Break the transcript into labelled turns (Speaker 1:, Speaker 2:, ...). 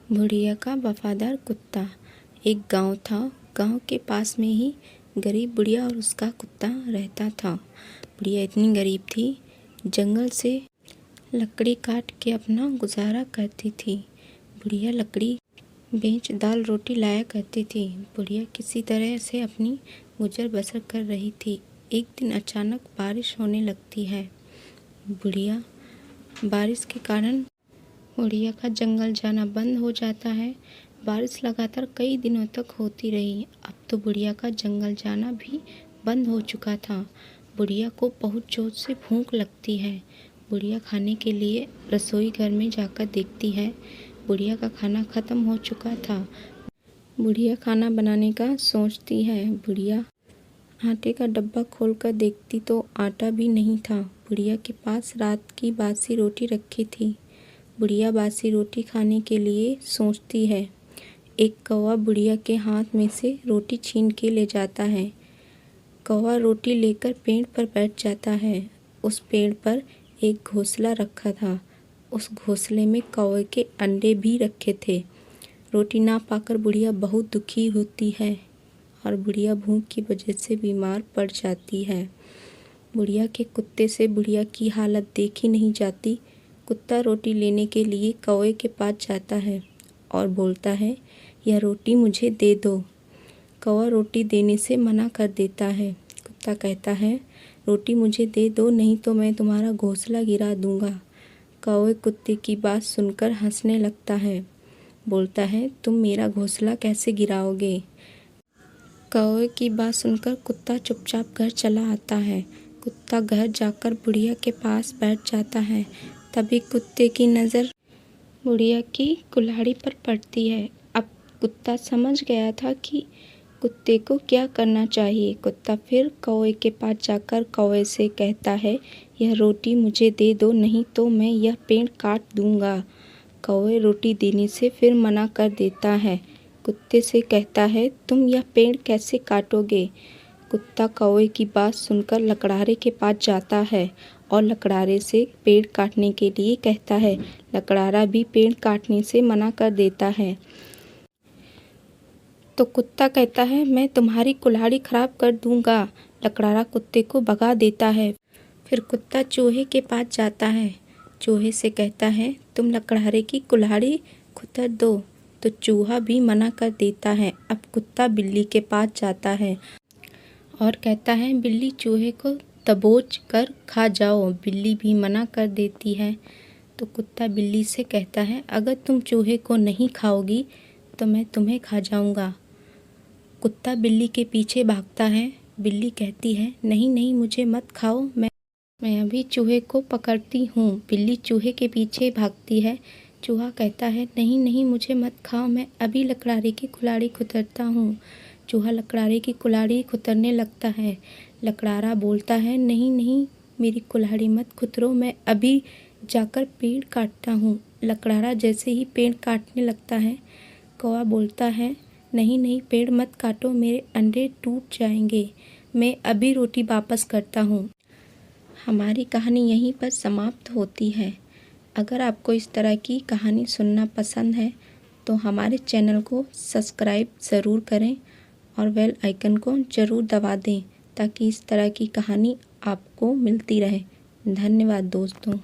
Speaker 1: बुढ़िया का वफादार कुत्ता। एक गांव था। गांव के पास में ही गरीब बुढ़िया और उसका कुत्ता रहता था। बुढ़िया इतनी गरीब थी, जंगल से लकड़ी काट के अपना गुजारा करती थी। बुढ़िया लकड़ी बेच दाल रोटी लाया करती थी। बुढ़िया किसी तरह से अपनी गुजर बसर कर रही थी। एक दिन अचानक बारिश होने लगती है। बारिश के कारण बुढ़िया का जंगल जाना बंद हो जाता है। बारिश लगातार कई दिनों तक होती रही। अब तो बुढ़िया का जंगल जाना भी बंद हो चुका था। बुढ़िया को बहुत जोर से भूख लगती है। बुढ़िया खाने के लिए रसोई घर में जाकर देखती है। बुढ़िया का खाना खत्म हो चुका था। बुढ़िया खाना बनाने का सोचती है। बुढ़िया आटे का डब्बा खोलकर देखती तो आटा भी नहीं था। बुढ़िया के पास रात की बासी रोटी रखी थी। बुढ़िया बासी रोटी खाने के लिए सोचती है। एक कौवा बुढ़िया के हाथ में से रोटी छीन के ले जाता है। कौवा रोटी लेकर पेड़ पर बैठ जाता है। उस पेड़ पर एक घोंसला रखा था। उस घोंसले में कौवे के अंडे भी रखे थे। रोटी ना पाकर बुढ़िया बहुत दुखी होती है और बुढ़िया भूख की वजह से बीमार पड़ जाती है। बुढ़िया के कुत्ते से बुढ़िया की हालत देखी नहीं जाती। कुत्ता रोटी लेने के लिए कौवे के पास जाता है और बोलता है, यह रोटी मुझे दे दो। कौवा रोटी देने से मना कर देता है। कुत्ता कहता है, रोटी मुझे दे दो, नहीं तो मैं तुम्हारा घोंसला गिरा दूंगा। कौवे कुत्ते की बात सुनकर हंसने लगता है। बोलता है, तुम मेरा घोंसला कैसे गिराओगे? कौवे की बात सुनकर कुत्ता चुपचाप घर चला आता है। कुत्ता घर जाकर बुढ़िया के पास बैठ जाता है। तभी कुत्ते की नज़र बुढ़िया की कुल्हाड़ी पर पड़ती है। अब कुत्ता समझ गया था कि कुत्ते को क्या करना चाहिए। कुत्ता फिर कौवे के पास जाकर कौवे से कहता है, यह रोटी मुझे दे दो, नहीं तो मैं यह पेड़ काट दूंगा। कौवे रोटी देने से फिर मना कर देता है। कुत्ते से कहता है, तुम यह पेड़ कैसे काटोगे? कुत्ता कौवे की बात सुनकर लकड़हारे के पास जाता है और लकड़हारे से पेड़ काटने के लिए कहता है। लकड़हारा भी पेड़ काटने से मना कर देता है। तो कुत्ता कहता है, मैं तुम्हारी कुल्हाड़ी खराब कर दूंगा। लकड़हारा कुत्ते को भगा देता है। फिर कुत्ता चूहे के पास जाता है। चूहे से कहता है, तुम लकड़हारे की कुल्हाड़ी खुतर दो। तो चूहा भी मना कर देता है। अब कुत्ता बिल्ली के पास जाता है और कहता है, बिल्ली चूहे को दबोच कर खा जाओ। बिल्ली भी मना कर देती है। तो कुत्ता बिल्ली से कहता है, अगर तुम चूहे को नहीं खाओगी तो मैं तुम्हें खा जाऊंगा। कुत्ता बिल्ली के पीछे भागता है। बिल्ली कहती है, नहीं नहीं, मुझे मत खाओ, मैं अभी चूहे को पकड़ती हूँ। बिल्ली चूहे के पीछे भागती है। चूहा कहता है, नहीं नहीं, मुझे मत खाओ, मैं अभी लकड़हारे की कुल्हाड़ी खुतरता हूँ। चूहा लकड़हारे की कुल्हाड़ी खुतरने लगता है। लकड़हारा बोलता है, नहीं नहीं, मेरी कुल्हाड़ी मत खुतरो, मैं अभी जाकर पेड़ काटता हूँ। लकड़हारा जैसे ही पेड़ काटने लगता है, कौवा बोलता है, नहीं नहीं, पेड़ मत काटो, मेरे अंडे टूट जाएंगे, मैं अभी रोटी वापस करता हूँ। हमारी कहानी यहीं पर समाप्त होती है। अगर आपको इस तरह की कहानी सुनना पसंद है तो हमारे चैनल को सब्सक्राइब ज़रूर करें और बेल आइकन को ज़रूर दबा दें ताकि इस तरह की कहानी आपको मिलती रहे। धन्यवाद दोस्तों।